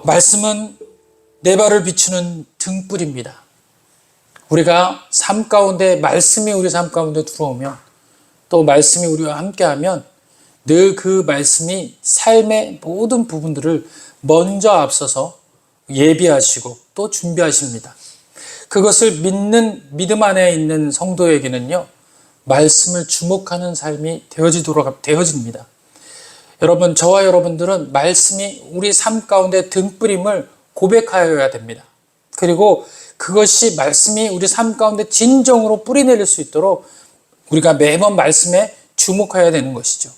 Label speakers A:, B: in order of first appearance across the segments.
A: 말씀은 내 발을 비추는 등불입니다. 우리가 삶 가운데 말씀이 우리 삶 가운데 들어오면 또 말씀이 우리와 함께하면 늘 그 말씀이 삶의 모든 부분들을 먼저 앞서서 예비하시고 또 준비하십니다. 그것을 믿는 믿음 안에 있는 성도에게는요, 말씀을 주목하는 삶이 되어집니다. 여러분, 저와 여러분들은 말씀이 우리 삶 가운데 등불임을 고백하여야 됩니다. 그리고 그것이 말씀이 우리 삶 가운데 진정으로 뿌리내릴 수 있도록 우리가 매번 말씀에 주목해야 되는 것이죠.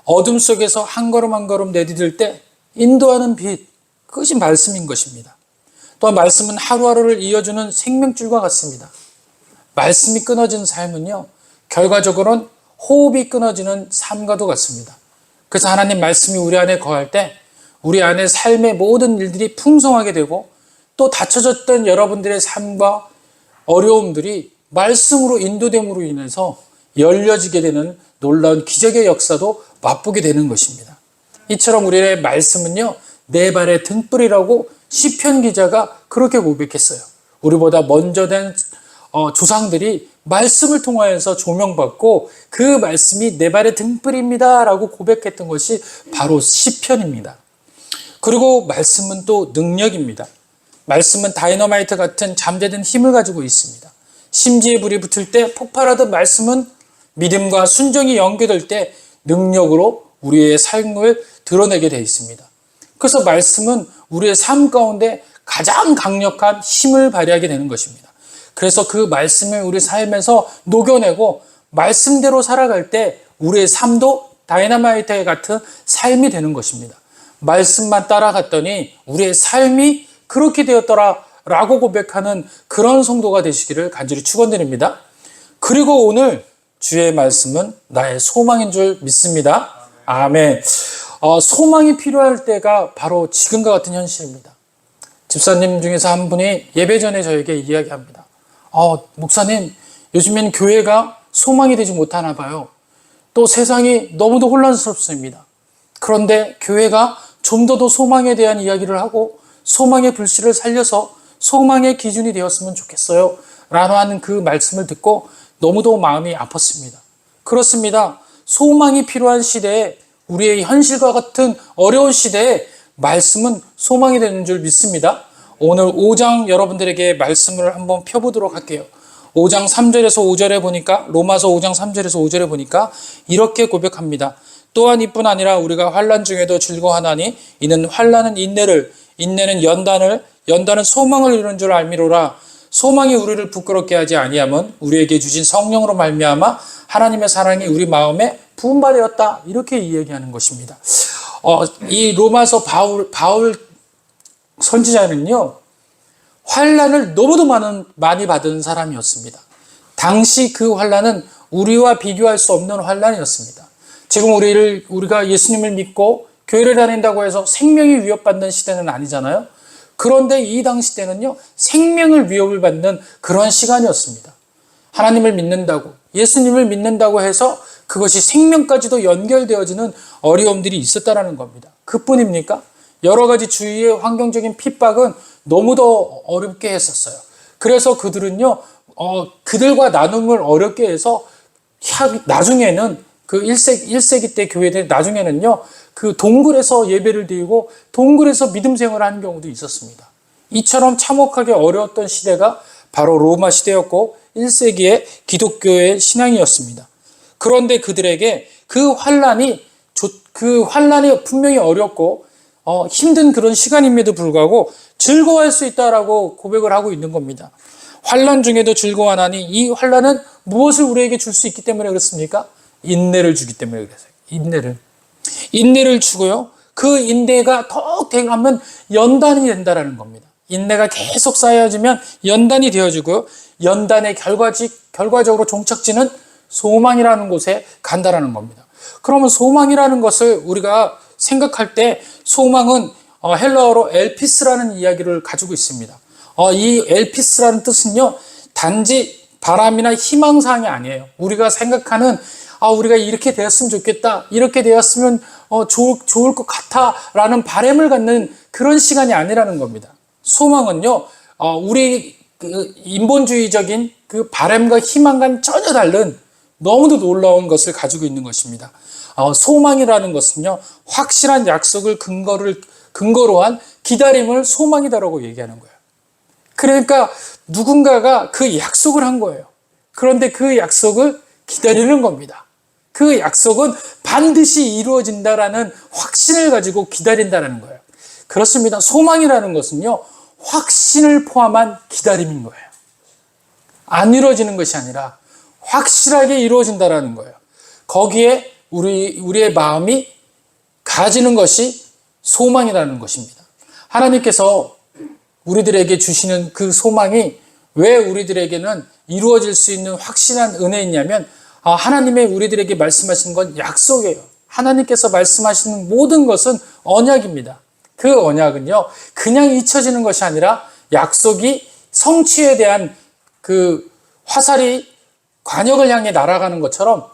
A: 어둠 속에서 한 걸음 한 걸음 내디딜 때 인도하는 빛, 그것이 말씀인 것입니다. 또한 말씀은 하루하루를 이어주는 생명줄과 같습니다. 말씀이 끊어진 삶은요, 결과적으로는 호흡이 끊어지는 삶과도 같습니다. 그래서 하나님 말씀이 우리 안에 거할 때 우리 안에 삶의 모든 일들이 풍성하게 되고 또 닫혀졌던 여러분들의 삶과 어려움들이 말씀으로 인도됨으로 인해서 열려지게 되는 놀라운 기적의 역사도 맛보게 되는 것입니다. 이처럼 우리의 말씀은요, 내 발의 등불이라고 시편 기자가 그렇게 고백했어요. 우리보다 먼저 된 조상들이 말씀을 통하여서 조명받고 그 말씀이 내 발의 등불입니다 라고 고백했던 것이 바로 시편입니다. 그리고 말씀은 또 능력입니다. 말씀은 다이너마이트 같은 잠재된 힘을 가지고 있습니다. 심지에 불이 붙을 때 폭발하던 말씀은 믿음과 순종이 연결될 때 능력으로 우리의 삶을 드러내게 되어 있습니다. 그래서 말씀은 우리의 삶 가운데 가장 강력한 힘을 발휘하게 되는 것입니다. 그래서 그 말씀을 우리 삶에서 녹여내고 말씀대로 살아갈 때 우리의 삶도 다이너마이트 같은 삶이 되는 것입니다. 말씀만 따라갔더니 우리의 삶이 그렇게 되었더라 라고 고백하는 그런 성도가 되시기를 간절히 축원드립니다. 그리고 오늘 주의 말씀은 나의 소망인 줄 믿습니다. 아멘. 소망이 필요할 때가 바로 지금과 같은 현실입니다. 집사님 중에서 한 분이 예배 전에 저에게 이야기합니다. 목사님, 요즘엔 교회가 소망이 되지 못하나 봐요. 또 세상이 너무도 혼란스럽습니다. 그런데 교회가 좀 더 소망에 대한 이야기를 하고 소망의 불씨를 살려서 소망의 기준이 되었으면 좋겠어요 라고 하는 그 말씀을 듣고 너무도 마음이 아팠습니다. 그렇습니다. 소망이 필요한 시대에, 우리의 현실과 같은 어려운 시대에 말씀은 소망이 되는 줄 믿습니다. 오늘 5장 여러분들에게 말씀을 한번 펴보도록 할게요. 5장 3절에서 5절에 보니까, 로마서 5장 3절에서 5절에 보니까 이렇게 고백합니다. 또한 이뿐 아니라 우리가 환난 중에도 즐거워하나니 이는 환난은 인내를, 인내는 연단을, 연단은 소망을 이루는 줄 알미로라. 소망이 우리를 부끄럽게 하지 아니함은 우리에게 주신 성령으로 말미암아 하나님의 사랑이 우리 마음에 부음받았다, 이렇게 이야기하는 것입니다. 이 로마서 바울 선지자는요, 환난을 너무도 많이 받은 사람이었습니다. 당시 그 환난은 우리와 비교할 수 없는 환난이었습니다. 지금 우리가 예수님을 믿고 교회를 다닌다고 해서 생명이 위협받는 시대는 아니잖아요. 그런데 이 당시 때는요, 생명을 위협을 받는 그런 시간이었습니다. 하나님을 믿는다고, 예수님을 믿는다고 해서 그것이 생명까지도 연결되어지는 어려움들이 있었다는 겁니다. 그뿐입니까? 여러 가지 주위의 환경적인 핍박은 너무도 어렵게 했었어요. 그래서 그들은요, 그들과 나눔을 어렵게 해서 나중에는 그 1세기 때 교회들 나중에는요, 그 동굴에서 예배를 드리고 동굴에서 믿음 생활을 하는 경우도 있었습니다. 이처럼 참혹하게 어려웠던 시대가 바로 로마 시대였고 1세기의 기독교의 신앙이었습니다. 그런데 그들에게 그 환난이 분명히 어렵고 힘든 그런 시간임에도 불구하고 즐거워할 수 있다라고 고백을 하고 있는 겁니다. 환난 중에도 즐거워하나니 이 환난은 무엇을 우리에게 줄 수 있기 때문에 그렇습니까? 인내를 주기 때문에 그래서요. 인내를 주고요, 그 인내가 더 돼가면 연단이 된다라는 겁니다. 인내가 계속 쌓여지면 연단이 되어지고 연단의 결과적으로 종착지는 소망이라는 곳에 간다라는 겁니다. 그러면 소망이라는 것을 우리가 생각할 때 소망은 헬라어로 엘피스라는 이야기를 가지고 있습니다. 이 엘피스라는 뜻은요, 단지 바람이나 희망사항이 아니에요. 우리가 생각하는 우리가 이렇게 되었으면 좋겠다, 이렇게 되었으면 좋을 것 같아 라는 바람을 갖는 그런 시간이 아니라는 겁니다. 소망은요, 우리 그 인본주의적인 그 바람과 희망과는 전혀 다른 너무도 놀라운 것을 가지고 있는 것입니다. 소망이라는 것은요, 확실한 약속을 근거로 한 기다림을 소망이다라고 얘기하는 거예요. 그러니까 누군가가 그 약속을 한 거예요. 그런데 그 약속을 기다리는 겁니다. 그 약속은 반드시 이루어진다라는 확신을 가지고 기다린다는 거예요. 그렇습니다. 소망이라는 것은요, 확신을 포함한 기다림인 거예요. 안 이루어지는 것이 아니라 확실하게 이루어진다라는 거예요. 거기에 우리의 마음이 가지는 것이 소망이라는 것입니다. 하나님께서 우리들에게 주시는 그 소망이 왜 우리들에게는 이루어질 수 있는 확신한 은혜이냐면, 하나님의 우리들에게 말씀하시는 건 약속이에요. 하나님께서 말씀하시는 모든 것은 언약입니다. 그 언약은요, 그냥 잊혀지는 것이 아니라 약속이 성취에 대한 그 화살이 관역을 향해 날아가는 것처럼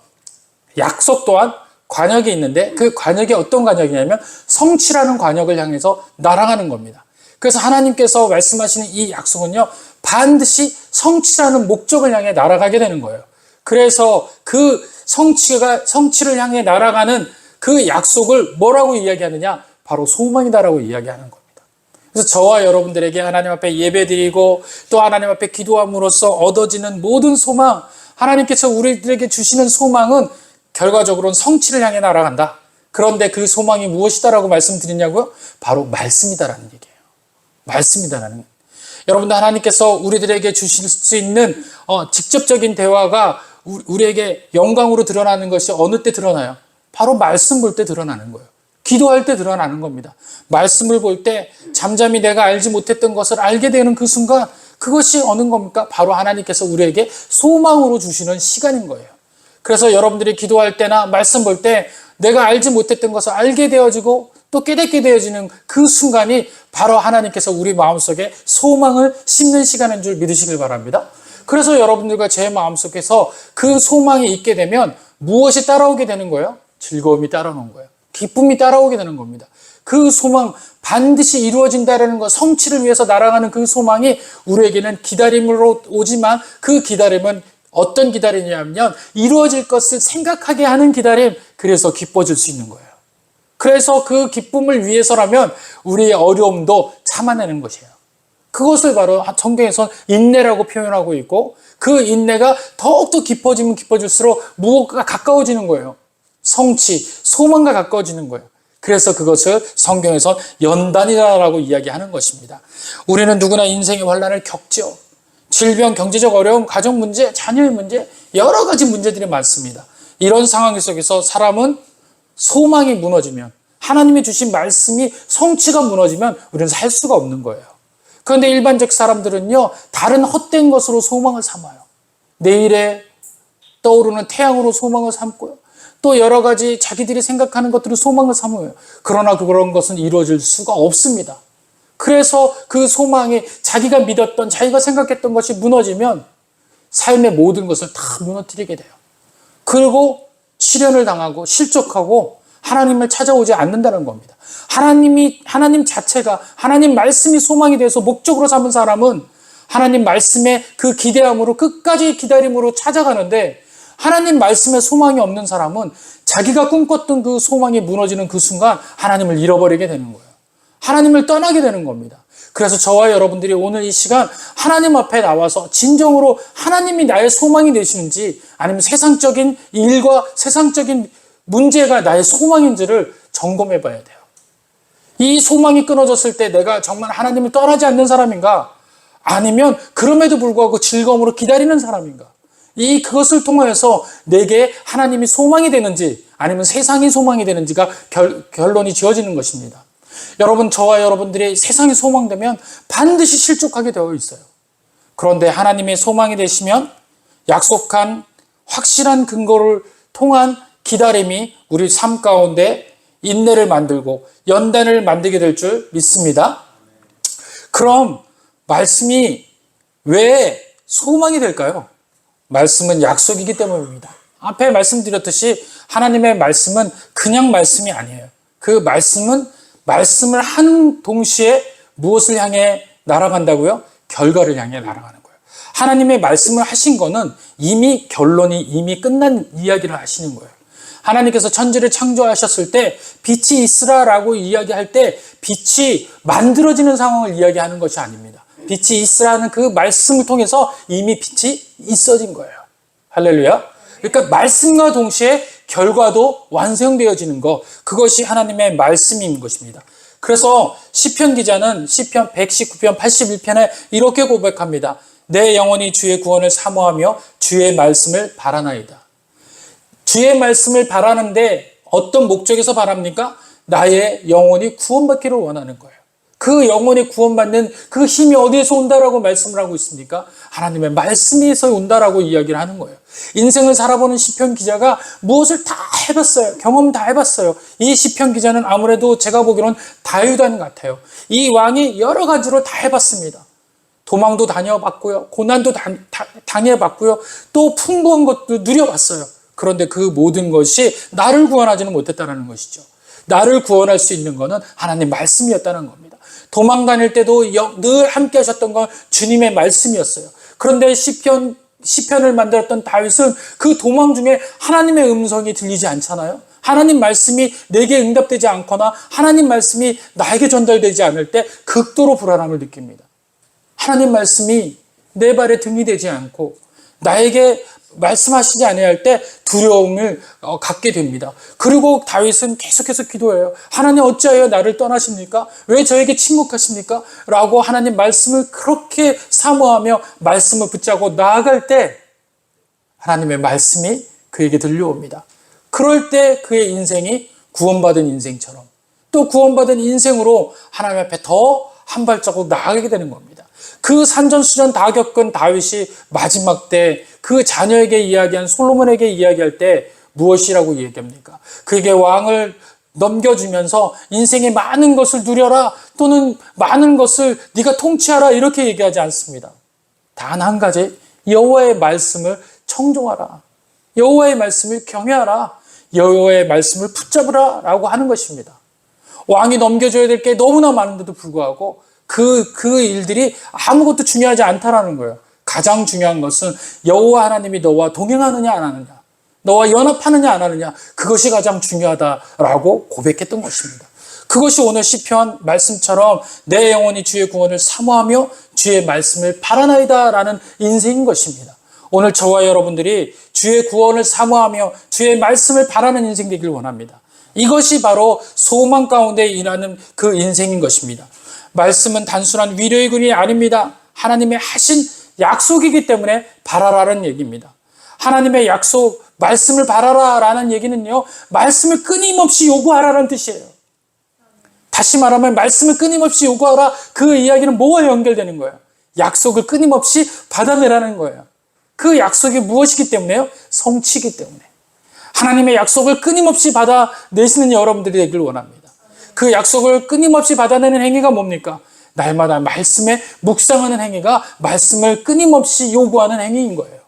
A: 약속 또한 관역이 있는데, 그 관역이 어떤 관역이냐면 성취라는 관역을 향해서 날아가는 겁니다. 그래서 하나님께서 말씀하시는 이 약속은요, 반드시 성취라는 목적을 향해 날아가게 되는 거예요. 그래서 그 성취를 향해 날아가는 그 약속을 뭐라고 이야기하느냐? 바로 소망이다라고 이야기하는 겁니다. 그래서 저와 여러분들에게 하나님 앞에 예배드리고 또 하나님 앞에 기도함으로써 얻어지는 모든 소망, 하나님께서 우리들에게 주시는 소망은 결과적으로는 성취를 향해 날아간다. 그런데 그 소망이 무엇이다라고 말씀드리냐고요? 바로 말씀이다라는 얘기예요. 말씀이다라는. 여러분들, 하나님께서 우리들에게 주실 수 있는 직접적인 대화가 우리에게 영광으로 드러나는 것이 어느 때 드러나요? 바로 말씀 볼 때 드러나는 거예요. 기도할 때 드러나는 겁니다. 말씀을 볼 때 잠잠히 내가 알지 못했던 것을 알게 되는 그 순간, 그것이 어느 겁니까? 바로 하나님께서 우리에게 소망으로 주시는 시간인 거예요. 그래서 여러분들이 기도할 때나 말씀 볼 때 내가 알지 못했던 것을 알게 되어지고 또 깨닫게 되어지는 그 순간이 바로 하나님께서 우리 마음속에 소망을 심는 시간인 줄 믿으시길 바랍니다. 그래서 여러분들과 제 마음속에서 그 소망이 있게 되면 무엇이 따라오게 되는 거예요? 즐거움이 따라오는 거예요. 기쁨이 따라오게 되는 겁니다. 그 소망, 반드시 이루어진다는 것, 성취를 위해서 날아가는 그 소망이 우리에게는 기다림으로 오지만, 그 기다림은 어떤 기다림이냐면 이루어질 것을 생각하게 하는 기다림, 그래서 기뻐질 수 있는 거예요. 그래서 그 기쁨을 위해서라면 우리의 어려움도 참아내는 것이에요. 그것을 바로 성경에서 인내라고 표현하고 있고, 그 인내가 더욱더 깊어지면 깊어질수록 무엇과 가까워지는 거예요. 성취, 소망과 가까워지는 거예요. 그래서 그것을 성경에서 연단이라고 이야기하는 것입니다. 우리는 누구나 인생의 환난을 겪죠. 질병, 경제적 어려움, 가정 문제, 자녀의 문제, 여러 가지 문제들이 많습니다. 이런 상황 속에서 사람은 소망이 무너지면, 하나님이 주신 말씀이 성취가 무너지면 우리는 살 수가 없는 거예요. 그런데 일반적 사람들은요, 다른 헛된 것으로 소망을 삼아요. 내일에 떠오르는 태양으로 소망을 삼고요. 또 여러 가지 자기들이 생각하는 것들을 소망을 삼어요. 그러나 그런 것은 이루어질 수가 없습니다. 그래서 그 소망이 자기가 믿었던, 자기가 생각했던 것이 무너지면 삶의 모든 것을 다 무너뜨리게 돼요. 그리고 시련을 당하고 실족하고 하나님을 찾아오지 않는다는 겁니다. 하나님 자체가, 하나님 말씀이 소망이 돼서 목적으로 삼은 사람은 하나님 말씀에 그 기대함으로 끝까지 기다림으로 찾아가는데, 하나님 말씀에 소망이 없는 사람은 자기가 꿈꿨던 그 소망이 무너지는 그 순간 하나님을 잃어버리게 되는 거예요. 하나님을 떠나게 되는 겁니다. 그래서 저와 여러분들이 오늘 이 시간 하나님 앞에 나와서 진정으로 하나님이 나의 소망이 되시는지, 아니면 세상적인 일과 세상적인 문제가 나의 소망인지를 점검해 봐야 돼요. 이 소망이 끊어졌을 때 내가 정말 하나님을 떠나지 않는 사람인가? 아니면 그럼에도 불구하고 즐거움으로 기다리는 사람인가? 그것을 통해서 내게 하나님이 소망이 되는지 아니면 세상이 소망이 되는지가 결론이 지어지는 것입니다. 여러분, 저와 여러분들이 세상이 소망되면 반드시 실족하게 되어 있어요. 그런데 하나님의 소망이 되시면 약속한 확실한 근거를 통한 기다림이 우리 삶 가운데 인내를 만들고 연단을 만들게 될 줄 믿습니다. 그럼 말씀이 왜 소망이 될까요? 말씀은 약속이기 때문입니다. 앞에 말씀드렸듯이 하나님의 말씀은 그냥 말씀이 아니에요. 그 말씀은 말씀을 한 동시에 무엇을 향해 날아간다고요? 결과를 향해 날아가는 거예요. 하나님의 말씀을 하신 거는 이미 결론이 이미 끝난 이야기를 하시는 거예요. 하나님께서 천지를 창조하셨을 때 빛이 있으라라고 이야기할 때 빛이 만들어지는 상황을 이야기하는 것이 아닙니다. 빛이 있으라는 그 말씀을 통해서 이미 빛이 있어진 거예요. 할렐루야. 그러니까 말씀과 동시에 결과도 완성되어지는 것, 그것이 하나님의 말씀인 것입니다. 그래서 시편 기자는 시편 119편 81편에 이렇게 고백합니다. 내 영혼이 주의 구원을 사모하며 주의 말씀을 바라나이다. 주의 말씀을 바라는데 어떤 목적에서 바랍니까? 나의 영혼이 구원받기를 원하는 거예요. 그 영혼이 구원받는 그 힘이 어디에서 온다라고 말씀을 하고 있습니까? 하나님의 말씀에서 온다라고 이야기를 하는 거예요. 인생을 살아보는 시편 기자가 무엇을 다 해봤어요. 경험 다 해봤어요. 이 시편 기자는 아무래도 제가 보기로는 다윗왕 같아요. 이 왕이 여러 가지로 다 해봤습니다. 도망도 다녀봤고요. 고난도 당해봤고요. 또 풍부한 것도 누려봤어요. 그런데 그 모든 것이 나를 구원하지는 못했다는 것이죠. 나를 구원할 수 있는 것은 하나님 말씀이었다는 겁니다. 도망 다닐 때도 늘 함께 하셨던 건 주님의 말씀이었어요. 그런데 시편을 만들었던 다윗은 그 도망 중에 하나님의 음성이 들리지 않잖아요. 하나님 말씀이 내게 응답되지 않거나 하나님 말씀이 나에게 전달되지 않을 때 극도로 불안함을 느낍니다. 하나님 말씀이 내 발에 등이 되지 않고 나에게 말씀하시지 아니할 때 두려움을 갖게 됩니다. 그리고 다윗은 계속해서 기도해요. 하나님 어찌하여 나를 떠나십니까? 왜 저에게 침묵하십니까? 라고 하나님 말씀을 그렇게 사모하며 말씀을 붙잡고 나아갈 때 하나님의 말씀이 그에게 들려옵니다. 그럴 때 그의 인생이 구원받은 인생처럼 또 구원받은 인생으로 하나님 앞에 더 한 발자국 나아가게 되는 겁니다. 그 산전수전 다 겪은 다윗이 마지막 때 그 자녀에게 이야기한 솔로몬에게 이야기할 때 무엇이라고 얘기합니까? 그에게 왕을 넘겨주면서 인생의 많은 것을 누려라 또는 많은 것을 네가 통치하라 이렇게 얘기하지 않습니다. 단 한 가지, 여호와의 말씀을 청종하라. 여호와의 말씀을 경외하라. 여호와의 말씀을 붙잡으라 라고 하는 것입니다. 왕이 넘겨줘야 될 게 너무나 많은데도 불구하고 그 일들이 아무것도 중요하지 않다라는 거예요. 가장 중요한 것은 여호와 하나님이 너와 동행하느냐 안 하느냐, 너와 연합하느냐 안 하느냐, 그것이 가장 중요하다라고 고백했던 것입니다. 그것이 오늘 시편 말씀처럼 내 영혼이 주의 구원을 사모하며 주의 말씀을 바라나이다 라는 인생인 것입니다. 오늘 저와 여러분들이 주의 구원을 사모하며 주의 말씀을 바라는 인생 되길 원합니다. 이것이 바로 소망 가운데 일하는 그 인생인 것입니다. 말씀은 단순한 위로의 글이 아닙니다. 하나님의 하신 약속이기 때문에 바라라는 얘기입니다. 하나님의 약속, 말씀을 바라라라는 얘기는요, 말씀을 끊임없이 요구하라는 뜻이에요. 다시 말하면 말씀을 끊임없이 요구하라, 그 이야기는 뭐와 연결되는 거예요? 약속을 끊임없이 받아내라는 거예요. 그 약속이 무엇이기 때문에요? 성취이기 때문에. 하나님의 약속을 끊임없이 받아내시는 여러분들이 되길 원합니다. 그 약속을 끊임없이 받아내는 행위가 뭡니까? 날마다 말씀에 묵상하는 행위가 말씀을 끊임없이 요구하는 행위인 거예요.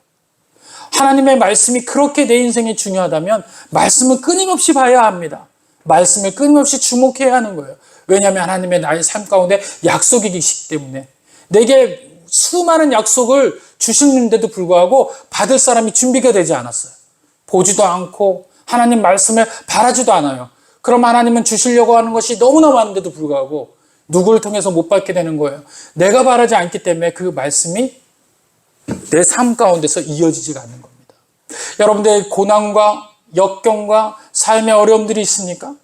A: 하나님의 말씀이 그렇게 내 인생에 중요하다면 말씀을 끊임없이 봐야 합니다. 말씀을 끊임없이 주목해야 하는 거예요. 왜냐하면 하나님의 나의 삶 가운데 약속이 계시기 때문에 내게 수많은 약속을 주시는데도 불구하고 받을 사람이 준비가 되지 않았어요. 보지도 않고 하나님 말씀을 바라지도 않아요. 그럼 하나님은 주시려고 하는 것이 너무나 많은데도 불구하고 누구를 통해서 못 받게 되는 거예요. 내가 바라지 않기 때문에 그 말씀이 내 삶 가운데서 이어지지가 않는 겁니다. 여러분들의 고난과 역경과 삶의 어려움들이 있습니까?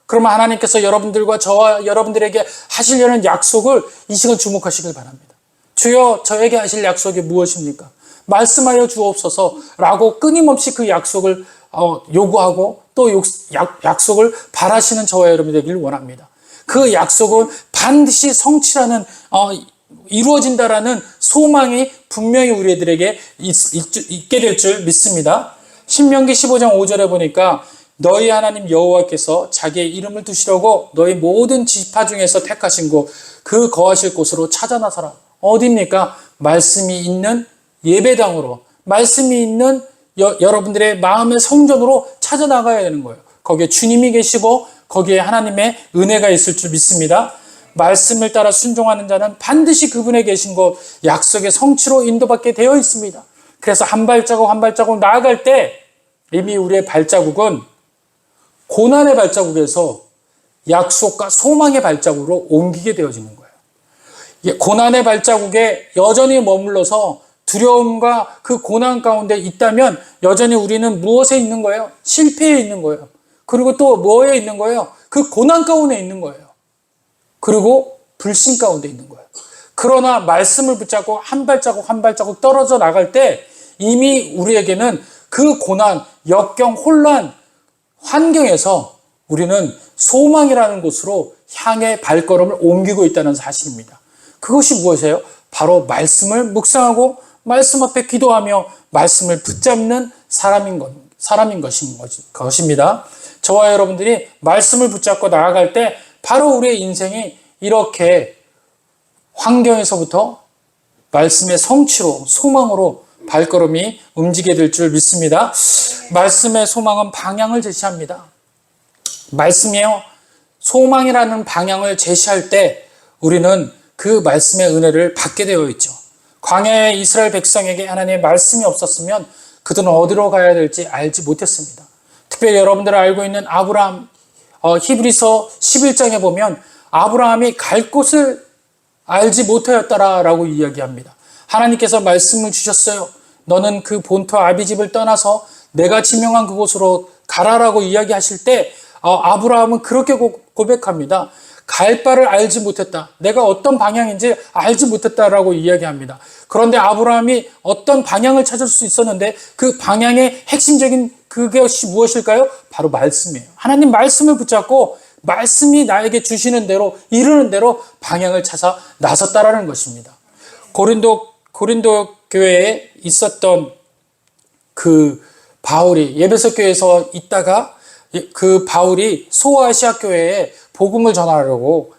A: 그러면 하나님께서 여러분들과 저와 여러분들에게 하시려는 약속을 이 시간 주목하시길 바랍니다. 주여, 저에게 하실 약속이 무엇입니까? 말씀하여 주옵소서라고 끊임없이 그 약속을 요구하고 또 약속을 바라시는 저와 여러분이 되길 원합니다. 그 약속은 반드시 성취라는 이루어진다라는 소망이 분명히 우리들에게 있게 될 줄 믿습니다. 신명기 15장 5절에 보니까 너희 하나님 여호와께서 자기의 이름을 두시려고 너희 모든 지파 중에서 택하신 곳, 그 거하실 곳으로 찾아 나서라. 어디입니까? 말씀이 있는 예배당으로, 말씀이 있는 여러분들의 마음의 성전으로 찾아 나가야 되는 거예요. 거기에 주님이 계시고 거기에 하나님의 은혜가 있을 줄 믿습니다. 말씀을 따라 순종하는 자는 반드시 그분에 계신 곳 약속의 성취로 인도받게 되어 있습니다. 그래서 한 발자국 한 발자국 나아갈 때 이미 우리의 발자국은 고난의 발자국에서 약속과 소망의 발자국으로 옮기게 되어지는 거예요. 고난의 발자국에 여전히 머물러서 두려움과 그 고난 가운데 있다면 여전히 우리는 무엇에 있는 거예요? 실패에 있는 거예요. 그리고 또 뭐에 있는 거예요? 그 고난 가운데 있는 거예요. 그리고 불신 가운데 있는 거예요. 그러나 말씀을 붙잡고 한 발자국 한 발자국 떨어져 나갈 때 이미 우리에게는 그 고난, 역경, 혼란, 환경에서 우리는 소망이라는 곳으로 향해 발걸음을 옮기고 있다는 사실입니다. 그것이 무엇이에요? 바로 말씀을 묵상하고 말씀 앞에 기도하며 말씀을 붙잡는 사람인 것입니다. 저와 여러분들이 말씀을 붙잡고 나아갈 때 바로 우리의 인생이 이렇게 환경에서부터 말씀의 성취로, 소망으로 발걸음이 움직이게 될 줄 믿습니다. 말씀의 소망은 방향을 제시합니다. 말씀이요, 소망이라는 방향을 제시할 때 우리는 그 말씀의 은혜를 받게 되어 있죠. 광야의 이스라엘 백성에게 하나님의 말씀이 없었으면 그들은 어디로 가야 될지 알지 못했습니다. 특별히 여러분들 알고 있는 아브라함, 히브리서 11장에 보면 아브라함이 갈 곳을 알지 못하였다라고 이야기합니다. 하나님께서 말씀을 주셨어요. 너는 그 본토 아비집을 떠나서 내가 지명한 그곳으로 가라라고 이야기하실 때 아브라함은 그렇게 고백합니다. 갈 바를 알지 못했다. 내가 어떤 방향인지 알지 못했다라고 이야기합니다. 그런데 아브라함이 어떤 방향을 찾을 수 있었는데 그 방향의 핵심적인 그것이 무엇일까요? 바로 말씀이에요. 하나님 말씀을 붙잡고 말씀이 나에게 주시는 대로 이르는 대로 방향을 찾아 나섰다라는 것입니다. 고린도 교회에 있었던 그 바울이 에베소 교회에서 있다가 그 바울이 소아시아 교회에 복음을 전하려고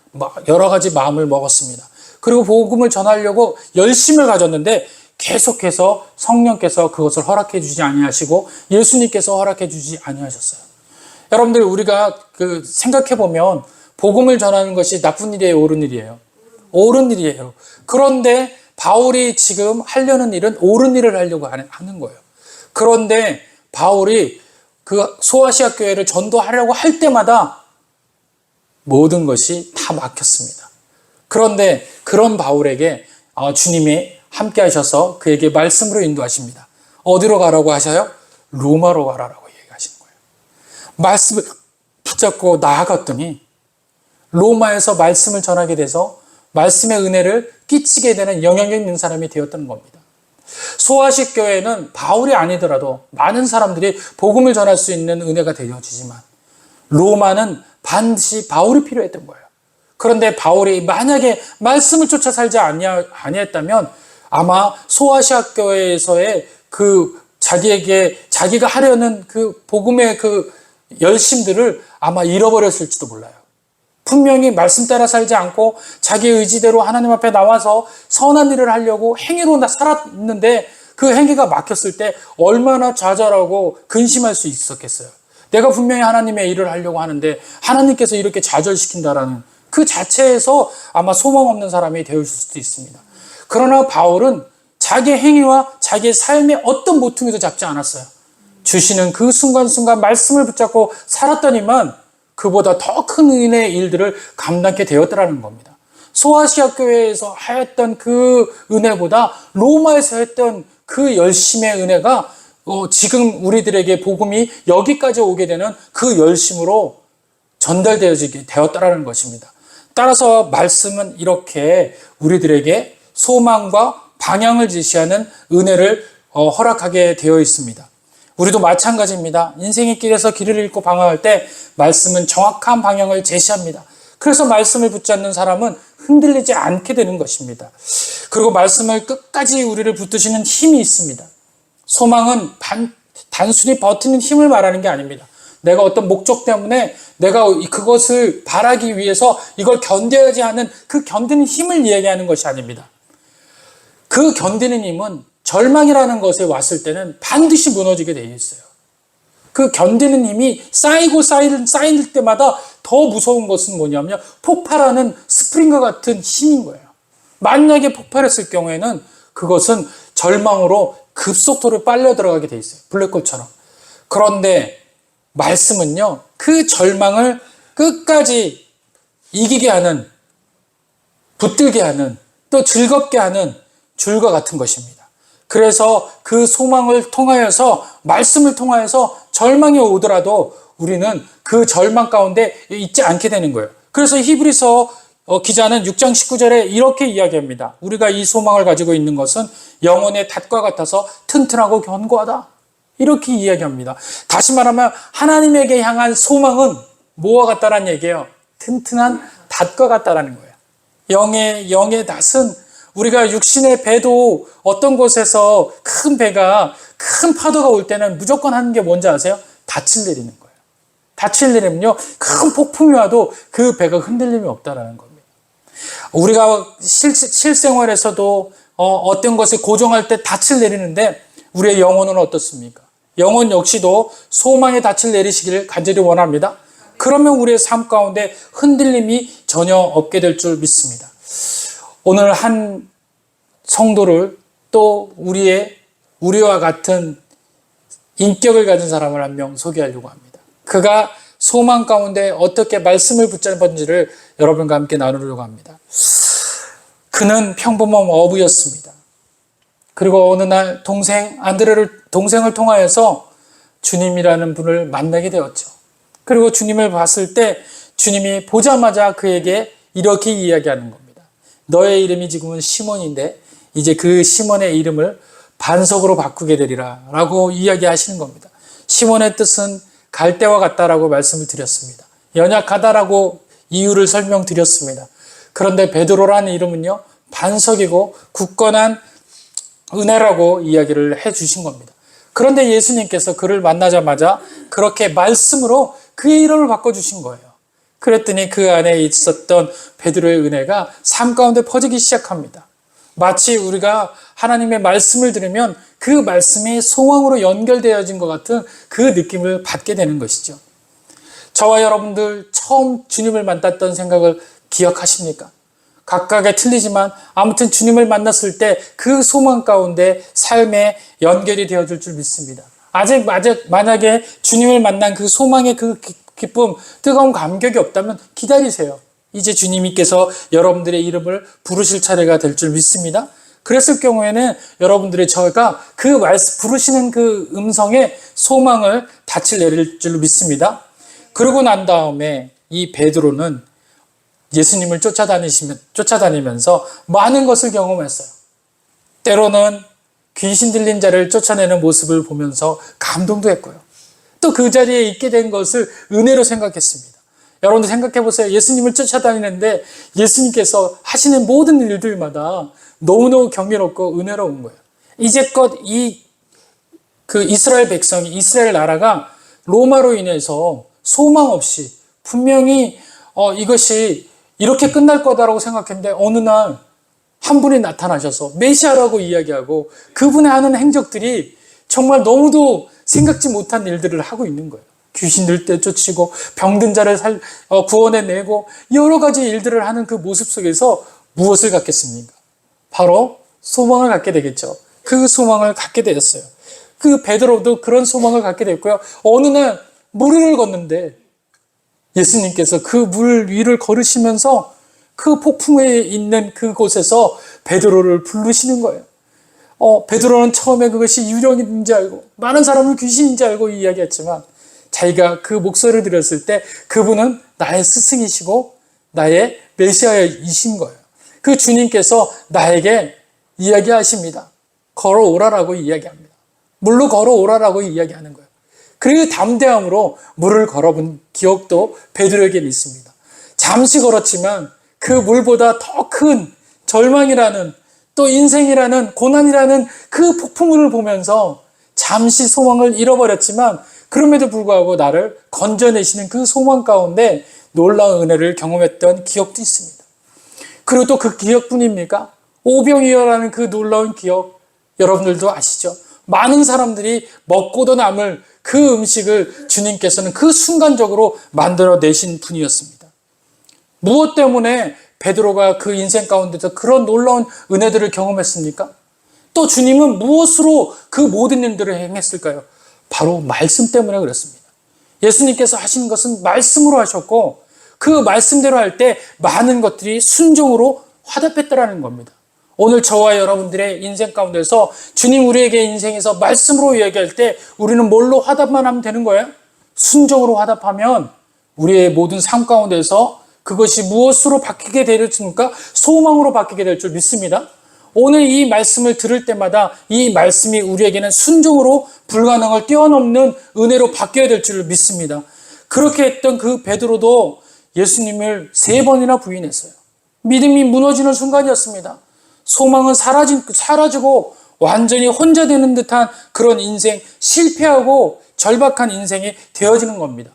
A: 여러 가지 마음을 먹었습니다. 그리고 복음을 전하려고 열심을 가졌는데 계속해서 성령께서 그것을 허락해 주지 아니하시고 예수님께서 허락해 주지 아니하셨어요. 여러분들 우리가 생각해 보면 복음을 전하는 것이 나쁜 일이에요, 옳은 일이에요? 옳은 일이에요. 그런데 바울이 지금 하려는 일은 옳은 일을 하려고 하는 거예요. 그런데 바울이 그 소아시아 교회를 전도하려고 할 때마다 모든 것이 다 막혔습니다. 그런데 그런 바울에게 주님이 함께 하셔서 그에게 말씀으로 인도하십니다. 어디로 가라고 하셔요? 로마로 가라라고 얘기하시는 거예요. 말씀을 붙잡고 나아갔더니 로마에서 말씀을 전하게 돼서 말씀의 은혜를 끼치게 되는 영향력 있는 사람이 되었던 겁니다. 소아시 교회는 바울이 아니더라도 많은 사람들이 복음을 전할 수 있는 은혜가 되어지지만 로마는 반드시 바울이 필요했던 거예요. 그런데 바울이 만약에 말씀을 쫓아 살지 아니했다면 아마 소아시아 교회에서의 자기가 하려는 그 복음의 그 열심들을 아마 잃어버렸을지도 몰라요. 분명히 말씀 따라 살지 않고 자기 의지대로 하나님 앞에 나와서 선한 일을 하려고 행위로 살았는데 그 행위가 막혔을 때 얼마나 좌절하고 근심할 수 있었겠어요. 내가 분명히 하나님의 일을 하려고 하는데 하나님께서 이렇게 좌절시킨다라는 그 자체에서 아마 소망 없는 사람이 되었을 수도 있습니다. 그러나 바울은 자기 행위와 자기의 삶의 어떤 모퉁이도 잡지 않았어요. 주시는 그 순간순간 말씀을 붙잡고 살았더니만 그보다 더 큰 은혜의 일들을 감당하게 되었더라는 겁니다. 소아시아 교회에서 하였던 그 은혜보다 로마에서 했던 그 열심의 은혜가 지금 우리들에게 복음이 여기까지 오게 되는 그 열심으로 전달되어지게 되었다라는 것입니다. 따라서 말씀은 이렇게 우리들에게 소망과 방향을 제시하는 은혜를 허락하게 되어 있습니다. 우리도 마찬가지입니다. 인생의 길에서 길을 잃고 방황할 때 말씀은 정확한 방향을 제시합니다. 그래서 말씀을 붙잡는 사람은 흔들리지 않게 되는 것입니다. 그리고 말씀을 끝까지 우리를 붙드시는 힘이 있습니다. 소망은 단순히 버티는 힘을 말하는 게 아닙니다. 내가 어떤 목적 때문에 내가 그것을 바라기 위해서 이걸 견뎌야지 하는 그 견디는 힘을 이야기하는 것이 아닙니다. 그 견디는 힘은 절망이라는 것에 왔을 때는 반드시 무너지게 되어 있어요. 그 견디는 힘이 쌓일 때마다 더 무서운 것은 뭐냐면 폭발하는 스프링과 같은 힘인 거예요. 만약에 폭발했을 경우에는 그것은 절망으로 급속도로 빨려 들어가게 돼 있어요. 블랙홀처럼. 그런데 말씀은요, 그 절망을 끝까지 이기게 하는, 붙들게 하는, 또 즐겁게 하는 줄과 같은 것입니다. 그래서 그 소망을 통하여서, 말씀을 통하여서 절망이 오더라도 우리는 그 절망 가운데 있지 않게 되는 거예요. 그래서 히브리서 기자는 6장 19절에 이렇게 이야기합니다. 우리가 이 소망을 가지고 있는 것은 영혼의 닷과 같아서 튼튼하고 견고하다. 이렇게 이야기합니다. 다시 말하면 하나님에게 향한 소망은 뭐와 같다라는 얘기예요? 튼튼한 닷과 같다라는 거예요. 영의 닷은 우리가 육신의 배도 어떤 곳에서 큰 배가 큰 파도가 올 때는 무조건 하는 게 뭔지 아세요? 닻을 내리는 거예요. 닻을 내리면요, 큰 폭풍이 와도 그 배가 흔들림이 없다라는 겁니다. 우리가 실생활에서도 어떤 것에 고정할 때 닻을 내리는데 우리의 영혼은 어떻습니까? 영혼 역시도 소망의 닻을 내리시기를 간절히 원합니다. 그러면 우리의 삶 가운데 흔들림이 전혀 없게 될 줄 믿습니다. 오늘 한 성도를 또 우리와 같은 인격을 가진 사람을 한 명 소개하려고 합니다. 그가 소망 가운데 어떻게 말씀을 붙잡았는지를 여러분과 함께 나누려고 합니다. 그는 평범한 어부였습니다. 그리고 어느 날 동생을 통하여서 주님이라는 분을 만나게 되었죠. 그리고 주님을 봤을 때 주님이 보자마자 그에게 이렇게 이야기하는 겁니다. 너의 이름이 지금은 시몬인데 이제 그 시몬의 이름을 반석으로 바꾸게 되리라 라고 이야기하시는 겁니다. 시몬의 뜻은 갈대와 같다라고 말씀을 드렸습니다. 연약하다라고 이유를 설명드렸습니다. 그런데 베드로라는 이름은요, 반석이고 굳건한 은혜라고 이야기를 해주신 겁니다. 그런데 예수님께서 그를 만나자마자 그렇게 말씀으로 그의 이름을 바꿔주신 거예요. 그랬더니 그 안에 있었던 베드로의 은혜가 삶 가운데 퍼지기 시작합니다. 마치 우리가 하나님의 말씀을 들으면 그 말씀이 소망으로 연결되어진 것 같은 그 느낌을 받게 되는 것이죠. 저와 여러분들 처음 주님을 만났던 생각을 기억하십니까? 각각의 틀리지만 아무튼 주님을 만났을 때 그 소망 가운데 삶에 연결이 되어질 줄 믿습니다. 아직 만약에 주님을 만난 그 소망의 그 기쁨, 뜨거운 감격이 없다면 기다리세요. 이제 주님께서 여러분들의 이름을 부르실 차례가 될 줄 믿습니다. 그랬을 경우에는 여러분들의 저가 그 말씀 부르시는 그 음성에 소망을 닻을 내릴 줄 믿습니다. 그러고 난 다음에 이 베드로는 예수님을 쫓아다니면서 많은 것을 경험했어요. 때로는 귀신 들린 자를 쫓아내는 모습을 보면서 감동도 했고요. 또 그 자리에 있게 된 것을 은혜로 생각했습니다. 여러분들 생각해 보세요. 예수님을 쫓아다니는데 예수님께서 하시는 모든 일들마다 너무너무 경이롭고 은혜로운 거예요. 이제껏 이스라엘 백성이, 이스라엘 나라가 로마로 인해서 소망 없이 분명히 이것이 이렇게 끝날 거다라고 생각했는데 어느 날 한 분이 나타나셔서 메시아라고 이야기하고 그분의 하는 행적들이 정말 너무도 생각지 못한 일들을 하고 있는 거예요. 귀신들 떼쫓치고 병든 자를 구원해내고 여러 가지 일들을 하는 그 모습 속에서 무엇을 갖겠습니까? 바로 소망을 갖게 되겠죠. 그 소망을 갖게 되었어요. 그 베드로도 그런 소망을 갖게 됐고요. 어느 날 물을 걷는데 예수님께서 그 물 위를 걸으시면서 그 폭풍에 있는 그곳에서 베드로를 부르시는 거예요. 베드로는 처음에 그것이 유령인지 알고 많은 사람은 귀신인지 알고 이야기했지만 자기가 그 목소리를 들었을 때 그분은 나의 스승이시고 나의 메시아이신 거예요. 그 주님께서 나에게 이야기하십니다. 걸어오라라고 이야기합니다. 물로 걸어오라라고 이야기하는 거예요. 그 담대함으로 물을 걸어본 기억도 베드로에게 있습니다. 잠시 걸었지만 그 물보다 더 큰 절망이라는 또 인생이라는 고난이라는 그 폭풍을 보면서 잠시 소망을 잃어버렸지만 그럼에도 불구하고 나를 건져내시는 그 소망 가운데 놀라운 은혜를 경험했던 기억도 있습니다. 그리고 또 그 기억뿐입니까? 오병이어라는 그 놀라운 기억. 여러분들도 아시죠? 많은 사람들이 먹고도 남을 그 음식을 주님께서는 그 순간적으로 만들어내신 분이었습니다. 무엇 때문에 베드로가 그 인생 가운데서 그런 놀라운 은혜들을 경험했습니까? 또 주님은 무엇으로 그 모든 일들을 행했을까요? 바로 말씀 때문에 그랬습니다. 예수님께서 하신 것은 말씀으로 하셨고 그 말씀대로 할 때 많은 것들이 순종으로 화답했다라는 겁니다. 오늘 저와 여러분들의 인생 가운데서 주님 우리에게 인생에서 말씀으로 이야기할 때 우리는 뭘로 화답만 하면 되는 거예요? 순종으로 화답하면 우리의 모든 삶 가운데서 그것이 무엇으로 바뀌게 될지니까 소망으로 바뀌게 될 줄 믿습니다. 오늘 이 말씀을 들을 때마다 이 말씀이 우리에게는 순종으로 불가능을 뛰어넘는 은혜로 바뀌어야 될 줄 믿습니다. 그렇게 했던 그 베드로도 예수님을 3번이나 부인했어요. 믿음이 무너지는 순간이었습니다. 소망은 사라지고 완전히 혼자 되는 듯한 그런 인생, 실패하고 절박한 인생이 되어지는 겁니다.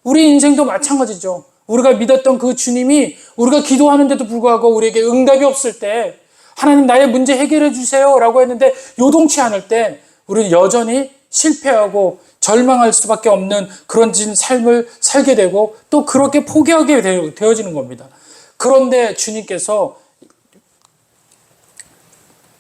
A: 우리 인생도 마찬가지죠. 우리가 믿었던 그 주님이 우리가 기도하는데도 불구하고 우리에게 응답이 없을 때 하나님 나의 문제 해결해 주세요 라고 했는데 요동치 않을 때 우리는 여전히 실패하고 절망할 수밖에 없는 그런 삶을 살게 되고 또 그렇게 포기하게 되어지는 겁니다. 그런데 주님께서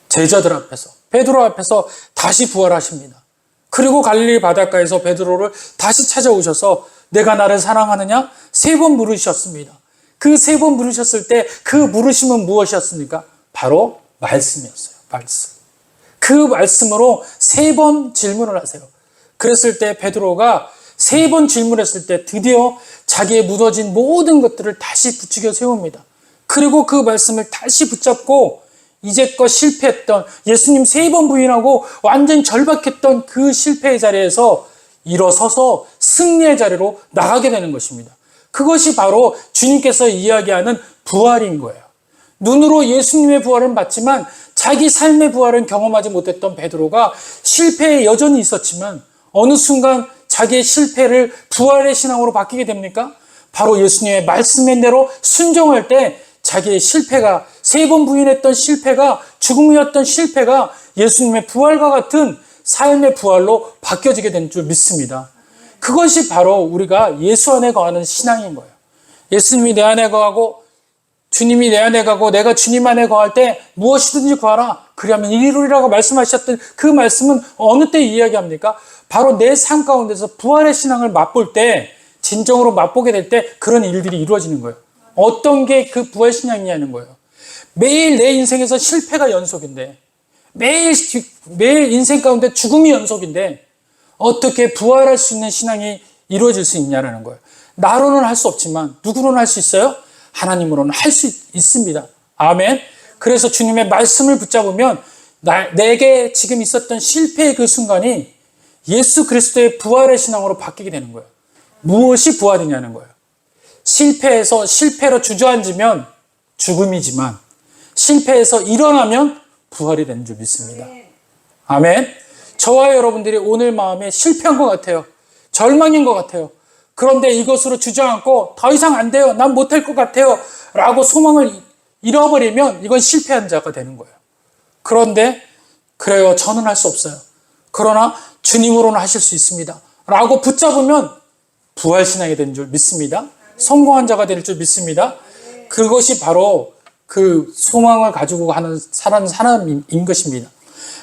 A: 제자들 앞에서 베드로 앞에서 다시 부활하십니다. 그리고 갈릴리 바닷가에서 베드로를 다시 찾아오셔서 내가 나를 사랑하느냐? 3번 물으셨습니다. 그 3번 물으셨을 때 그 물으심은 무엇이었습니까? 바로 말씀이었어요. 말씀. 그 말씀으로 3번 질문을 하세요. 그랬을 때 베드로가 3번 질문했을 때 드디어 자기의 무너진 모든 것들을 다시 부추겨 세웁니다. 그리고 그 말씀을 다시 붙잡고 이제껏 실패했던 예수님 3번 부인하고 완전 절박했던 그 실패의 자리에서 일어서서 승리의 자리로 나가게 되는 것입니다. 그것이 바로 주님께서 이야기하는 부활인 거예요. 눈으로 예수님의 부활은 봤지만 자기 삶의 부활은 경험하지 못했던 베드로가 실패에 여전히 있었지만 어느 순간 자기의 실패를 부활의 신앙으로 바뀌게 됩니까? 바로 예수님의 말씀의 대로 순종할 때 자기의 실패가 3번 부인했던 실패가 죽음이었던 실패가 예수님의 부활과 같은 삶의 부활로 바뀌어지게 된 줄 믿습니다. 그것이 바로 우리가 예수 안에 거하는 신앙인 거예요. 예수님이 내 안에 거하고 주님이 내 안에 가고 내가 주님 안에 거할 때 무엇이든지 구하라 그리하면 이루리라고 말씀하셨던 그 말씀은 어느 때 이야기합니까? 바로 내 삶 가운데서 부활의 신앙을 맛볼 때 진정으로 맛보게 될 때 그런 일들이 이루어지는 거예요. 어떤 게 그 부활 신앙이냐는 거예요. 매일 내 인생에서 실패가 연속인데 매일 인생 가운데 죽음이 연속인데 어떻게 부활할 수 있는 신앙이 이루어질 수 있냐라는 거예요. 나로는 할 수 없지만 누구로는 할 수 있어요? 하나님으로는 할 수 있습니다. 아멘. 그래서 주님의 말씀을 붙잡으면 내게 지금 있었던 실패의 그 순간이 예수 그리스도의 부활의 신앙으로 바뀌게 되는 거예요. 무엇이 부활이냐는 거예요. 실패해서 실패로 주저앉으면 죽음이지만 실패해서 일어나면 부활이 되는 줄 믿습니다. 아멘. 저와 여러분들이 오늘 마음에 실패한 것 같아요. 절망인 것 같아요. 그런데 이것으로 주저앉고 더 이상 안 돼요. 난 못할 것 같아요. 라고 소망을 잃어버리면 이건 실패한 자가 되는 거예요. 그런데 그래요. 저는 할 수 없어요. 그러나 주님으로는 하실 수 있습니다. 라고 붙잡으면 부활신앙이 되는 줄 믿습니다. 성공한 자가 될 줄 믿습니다. 그것이 바로 그 소망을 가지고 사는 사람인 것입니다.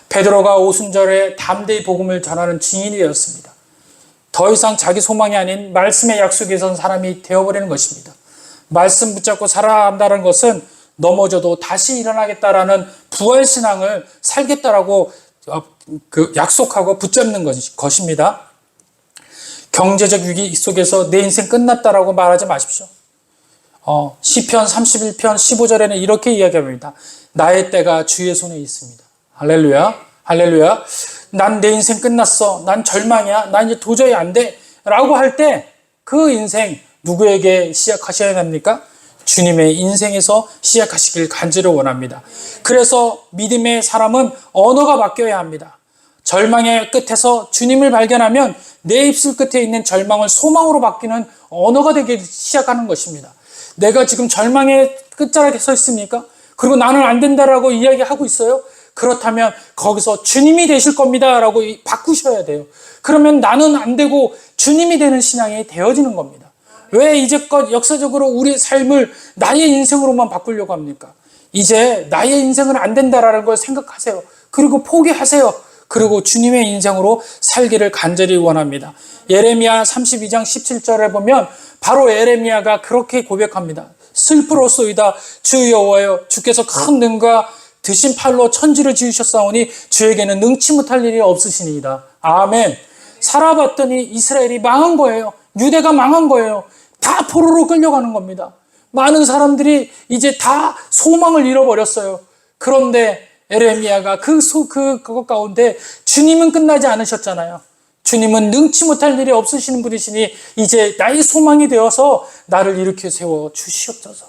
A: 베드로가 오순절에 담대히 복음을 전하는 증인이 되었습니다. 더 이상 자기 소망이 아닌 말씀의 약속에 선 사람이 되어버리는 것입니다. 말씀 붙잡고 살아간다는 것은 넘어져도 다시 일어나겠다라는 부활신앙을 살겠다라고 약속하고 붙잡는 것입니다. 경제적 위기 속에서 내 인생 끝났다라고 말하지 마십시오. 시편 31편 15절에는 이렇게 이야기합니다. 나의 때가 주의 손에 있습니다. 할렐루야, 할렐루야. 난 내 인생 끝났어. 난 절망이야. 난 이제 도저히 안 돼. 라고 할 때 그 인생 누구에게 시작하셔야 합니까? 주님의 인생에서 시작하시길 간절히 원합니다. 그래서 믿음의 사람은 언어가 바뀌어야 합니다. 절망의 끝에서 주님을 발견하면 내 입술 끝에 있는 절망을 소망으로 바뀌는 언어가 되기 시작하는 것입니다. 내가 지금 절망의 끝자락에 서 있습니까? 그리고 나는 안 된다라고 이야기하고 있어요? 그렇다면 거기서 주님이 되실 겁니다 라고 바꾸셔야 돼요. 그러면 나는 안 되고 주님이 되는 신앙이 되어지는 겁니다. 왜 이제껏 역사적으로 우리의 삶을 나의 인생으로만 바꾸려고 합니까? 이제 나의 인생은 안 된다라는 걸 생각하세요. 그리고 포기하세요. 그리고 주님의 인생으로 살기를 간절히 원합니다. 예레미야 32장 17절에 보면 바로 예레미야가 그렇게 고백합니다. 슬프로소이다 주 여호와여, 주께서 큰 능과 드신 팔로 천지를 지으셨사오니 주에게는 능치 못할 일이 없으시니이다. 아멘. 살아봤더니 이스라엘이 망한 거예요. 유대가 망한 거예요. 다 포로로 끌려가는 겁니다. 많은 사람들이 이제 다 소망을 잃어버렸어요. 그런데 예레미야가 그것 가운데 주님은 끝나지 않으셨잖아요. 주님은 능치 못할 일이 없으시는 분이시니 이제 나의 소망이 되어서 나를 일으켜 세워 주시옵소서.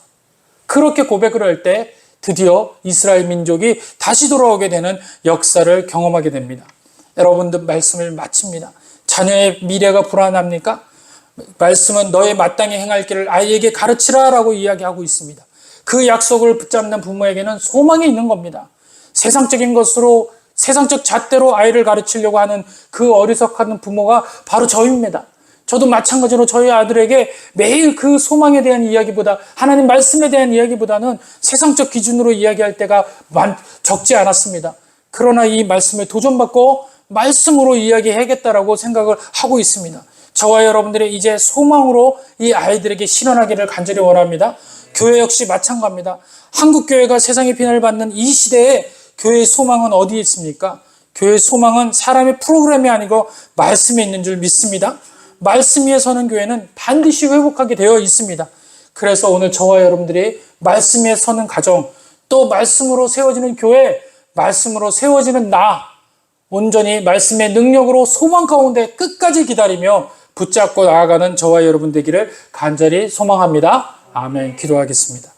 A: 그렇게 고백을 할 때 드디어 이스라엘 민족이 다시 돌아오게 되는 역사를 경험하게 됩니다. 여러분들, 말씀을 마칩니다. 자녀의 미래가 불안합니까? 말씀은 너의 마땅히 행할 길을 아이에게 가르치라 라고 이야기하고 있습니다. 그 약속을 붙잡는 부모에게는 소망이 있는 겁니다. 세상적인 것으로, 세상적 잣대로 아이를 가르치려고 하는 그 어리석은 부모가 바로 저입니다. 저도 마찬가지로 저희 아들에게 매일 그 소망에 대한 이야기보다, 하나님 말씀에 대한 이야기보다는 세상적 기준으로 이야기할 때가 적지 않았습니다. 그러나 이 말씀을 도전받고 말씀으로 이야기해야겠다라고 생각을 하고 있습니다. 저와 여러분들이 이제 소망으로 이 아이들에게 실현하기를 간절히 원합니다. 교회 역시 마찬가지입니다. 한국교회가 세상의 비난을 받는 이 시대에 교회의 소망은 어디에 있습니까? 교회의 소망은 사람의 프로그램이 아니고 말씀에 있는 줄 믿습니다. 말씀 위에 서는 교회는 반드시 회복하게 되어 있습니다. 그래서 오늘 저와 여러분들이 말씀 위에 서는 가정, 또 말씀으로 세워지는 교회, 말씀으로 세워지는 나, 온전히 말씀의 능력으로 소망 가운데 끝까지 기다리며 붙잡고 나아가는 저와 여러분 되기를 간절히 소망합니다. 아멘. 기도하겠습니다.